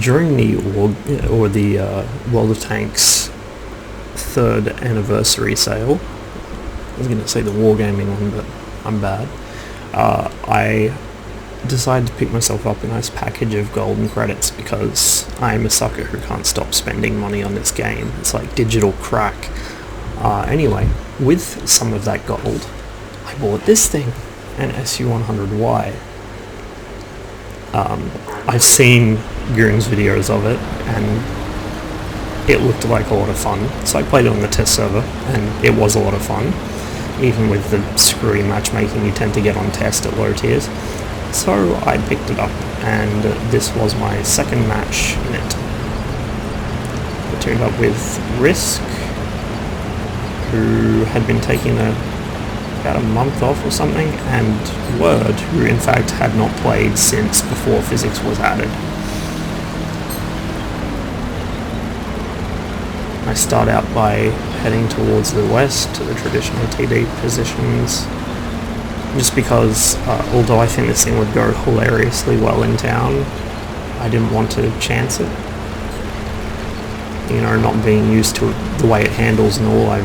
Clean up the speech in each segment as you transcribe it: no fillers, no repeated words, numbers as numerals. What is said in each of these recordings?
During the World of Tanks 3rd anniversary sale, I was going to say the Wargaming one, but I'm bad. I decided to pick myself up a nice package of golden credits because I'm a sucker who can't stop spending money on this game. It's like digital crack. Anyway, with some of that gold, I bought this thing, an SU-100Y. I've seen Goon's videos of it, and it looked like a lot of fun. So I played it on the test server, and it was a lot of fun, even with the screwy matchmaking you tend to get on test at low tiers. So I picked it up, and this was my second match in it. I teamed up with Risk, who had been taking about a month off or something, and Word, who in fact had not played since before physics was added. I start out by heading towards the west to the traditional TD positions, just because although I think this thing would go hilariously well in town, I didn't want to chance it. You know, not being used to the way it handles and all, I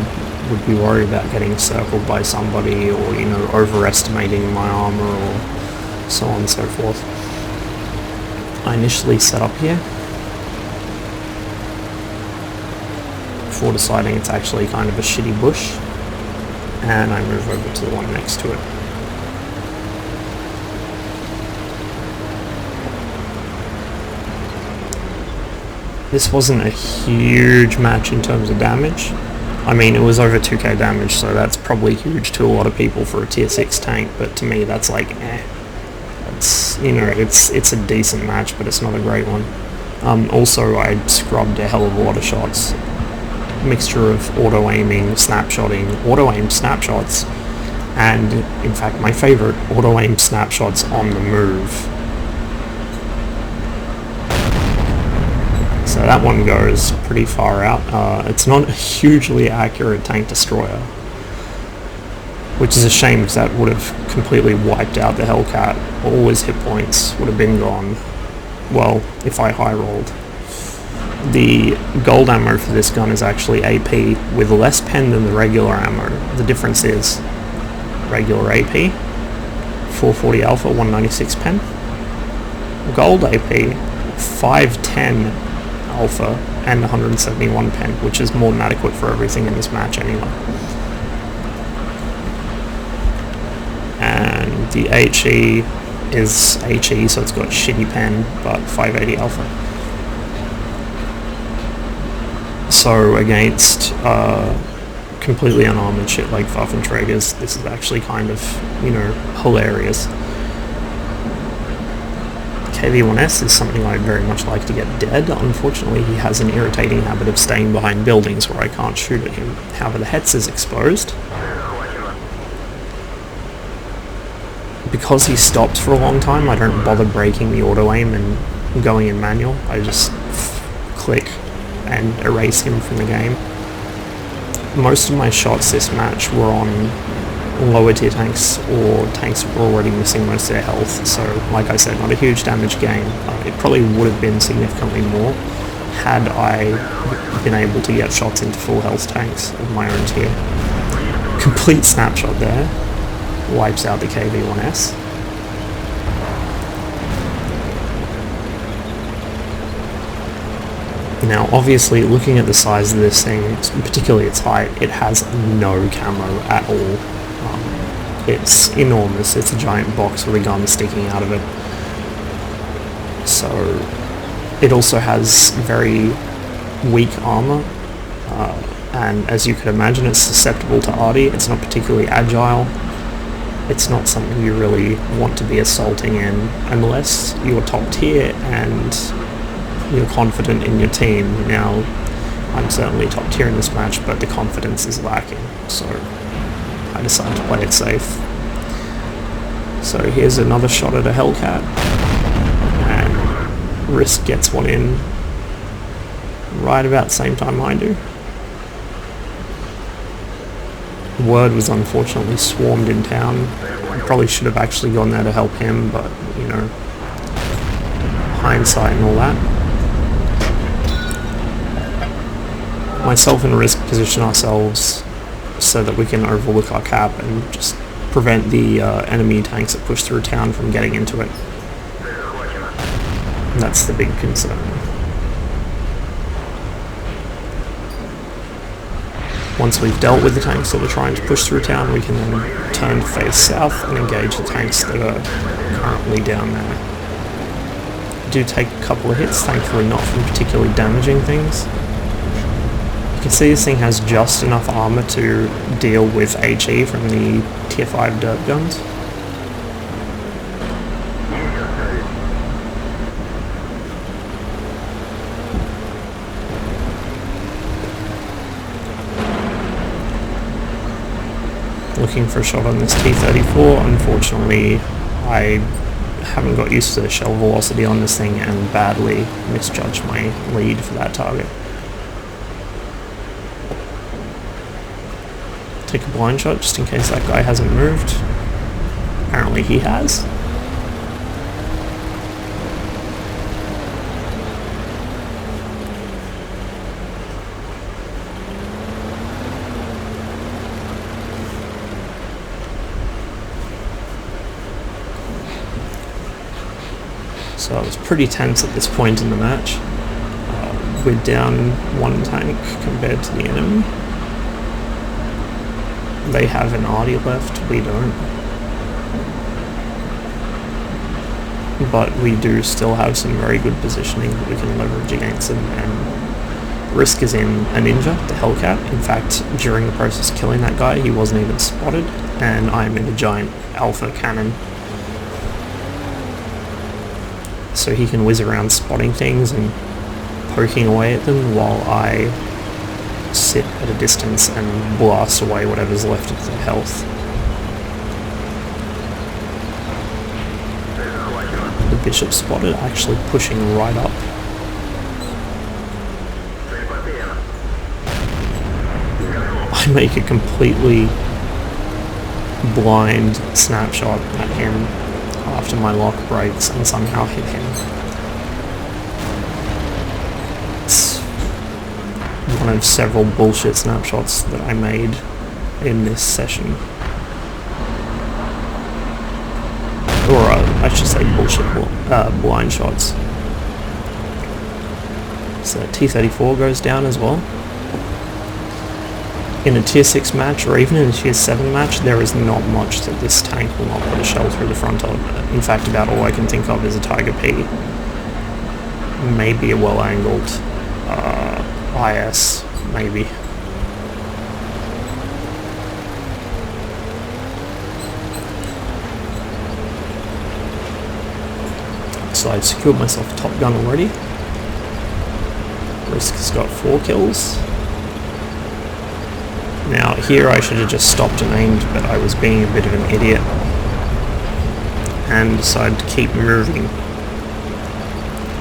would be worried about getting circled by somebody, or, you know, overestimating my armor, or so on and so forth. I initially set up here before deciding it's actually kind of a shitty bush, and I move over to the one next to it. This wasn't a huge match in terms of damage. I mean, it was over 2k damage, so that's probably huge to a lot of people for a tier 6 tank, but to me that's like, It's, you know, it's a decent match, but it's not a great one. Also, I scrubbed a hell of a lot of shots. Mixture of auto-aiming, snapshotting, auto-aim snapshots, and in fact my favourite, auto-aim snapshots on the move. So that one goes pretty far out. It's not a hugely accurate tank destroyer, which is a shame because that would have completely wiped out the Hellcat. All his hit points would have been gone. Well, if I high rolled. The gold ammo for this gun is actually AP with less pen than the regular ammo. The difference is regular AP, 440 alpha, 196 pen. Gold AP, 510 alpha and 171 pen, which is more than adequate for everything in this match anyway. And the HE is HE, so it's got shitty pen, but 580 alpha. So against completely unarmored shit like Waffenträgers, this is actually kind of, you know, hilarious. KV-1S is something I'd very much like to get dead. Unfortunately, he has an irritating habit of staying behind buildings where I can't shoot at him. However, the Hetz is exposed. Because he stopped for a long time, I don't bother breaking the auto-aim and going in manual. I just click and erase him from the game. Most of my shots this match were on lower tier tanks or tanks that were already missing most of their health, so like I said, not a huge damage gain. It probably would have been significantly more had I been able to get shots into full health tanks of my own tier. Complete snapshot there, wipes out the KV-1S. Now obviously, looking at the size of this thing, particularly its height, it has no camo at all. It's enormous. It's a giant box with a gun sticking out of it. So it also has very weak armor, and as you could imagine, it's susceptible to arty. It's not particularly agile. It's not something you really want to be assaulting in unless you're top tier and you're confident in your team. Now, I'm certainly top tier in this match, but the confidence is lacking, so I decided to play it safe. So here's another shot at a Hellcat, and Risk gets one in right about the same time I do. Word was unfortunately swarmed in town. I probably should have actually gone there to help him, but, you know, hindsight and all that. myself and Risk position ourselves so that we can overlook our cap and just prevent the enemy tanks that push through town from getting into it. And that's the big concern. Once we've dealt with the tanks that are trying to push through town, we can then turn to face south and engage the tanks that are currently down there. I do take a couple of hits, thankfully not from particularly damaging things. You can see this thing has just enough armor to deal with HE from the tier 5 dirt guns. Looking for a shot on this T-34. Unfortunately, I haven't got used to the shell velocity on this thing and badly misjudged my lead for that target. Take a blind shot just in case that guy hasn't moved. Apparently he has. So it was pretty tense at this point in the match. We're down one tank compared to the enemy. They have an arty left, we don't. But we do still have some very good positioning that we can leverage against them, and Risk is in a ninja, the Hellcat. In fact, during the process of killing that guy, he wasn't even spotted, and I'm in a giant alpha cannon. So he can whiz around spotting things and poking away at them while I sit at a distance and blast away whatever's left of their health. The bishop spotted, actually pushing right up. I make a completely blind snapshot at him after my lock breaks and somehow hit him. It's one of several bullshit snapshots that I made in this session. Or I should say bullshit blind shots. So T-34 goes down as well. In a tier 6 match, or even in a tier 7 match, there is not much that this tank will not put a shell through the front of. In fact, about all I can think of is a Tiger P. Maybe a well-angled IS, maybe. So I've secured myself a top gun already. Risk has got 4 kills. Now here I should have just stopped and aimed, but I was being a bit of an idiot and decided to keep moving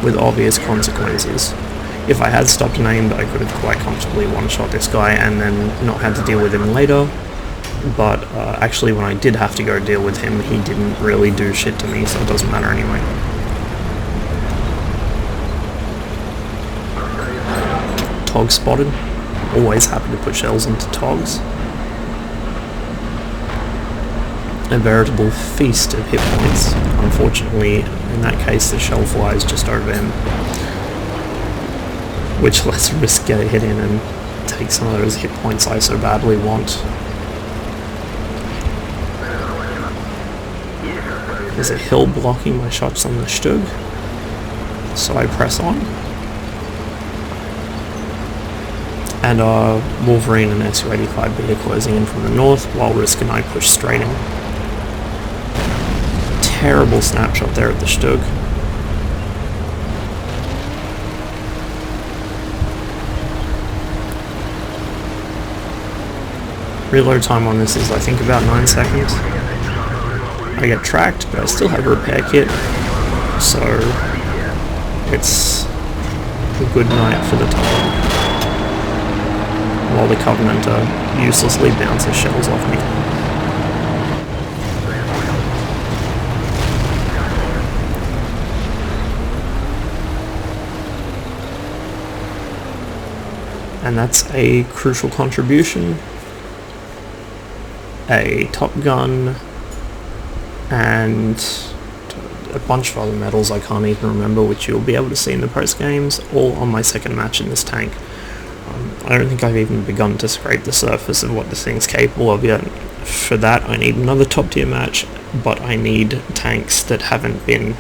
with obvious consequences. If I had stopped and aimed, I could have quite comfortably one-shot this guy and then not had to deal with him later, but actually when I did have to go deal with him, he didn't really do shit to me, so it doesn't matter anyway. Tog spotted. Always happy to put shells into Togs. A veritable feast of hit points. Unfortunately, in that case, the shell flies just over him, which lets Risk get a hit in and take some of those hit points I so badly want. There's a hill blocking my shots on the Stug, so I press on. And Wolverine and Su-85B are closing in from the north, while Risk and I push straight in. Terrible snapshot there at the Stug. Reload time on this is, I think, about 9 seconds. I get tracked, but I still have a repair kit, so it's a good night for the Tog. While the Covenanter uselessly bounces shells off me. and that's a crucial contribution, a Top Gun, and a bunch of other medals I can't even remember, which you'll be able to see in the post games, all on my second match in this tank. I don't think I've even begun to scrape the surface of what this thing's capable of yet. For that I need another top tier match, but I need tanks that haven't been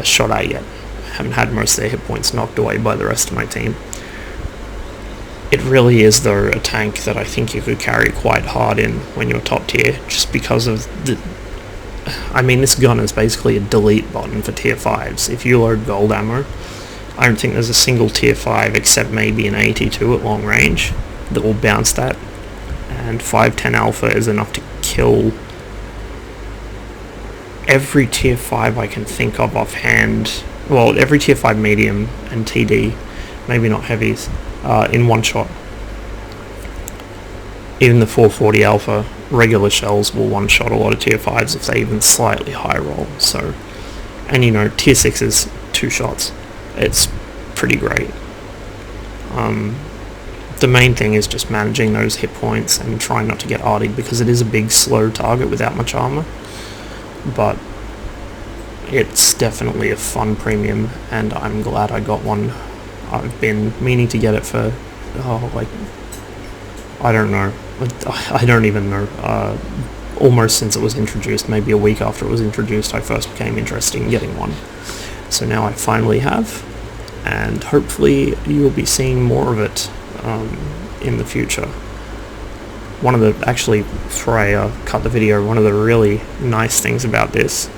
shot at yet, haven't had most of their hit points knocked away by the rest of my team. It really is though a tank that I think you could carry quite hard in when you're top tier, just because of the... I mean, this gun is basically a delete button for tier 5s. If you load gold ammo, I don't think there's a single tier 5 except maybe an 82 at long range that will bounce that, and 510 alpha is enough to kill every tier 5 I can think of offhand. Well, every tier 5 medium and TD, maybe not heavies, in one shot. Even the 440 alpha regular shells will one shot a lot of tier 5s if they even slightly high roll. So, and you know, tier 6s 2 shots. It's pretty great. The main thing is just managing those hit points and trying not to get artied, because it is a big slow target without much armor, but it's definitely a fun premium and I'm glad I got one. I've been meaning to get it for I don't know, I don't even know, almost since it was introduced. Maybe a week after it was introduced I first became interested in getting one. So now I finally have, and hopefully you'll be seeing more of it in the future. One of the, actually, before I cut the video, one of the really nice things about this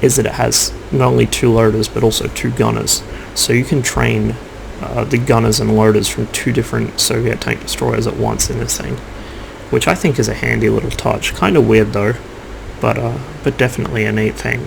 is that it has not only 2 loaders but also 2 gunners, so you can train the gunners and loaders from 2 different Soviet tank destroyers at once in this thing, which I think is a handy little touch. Kind of weird though, but definitely a neat thing.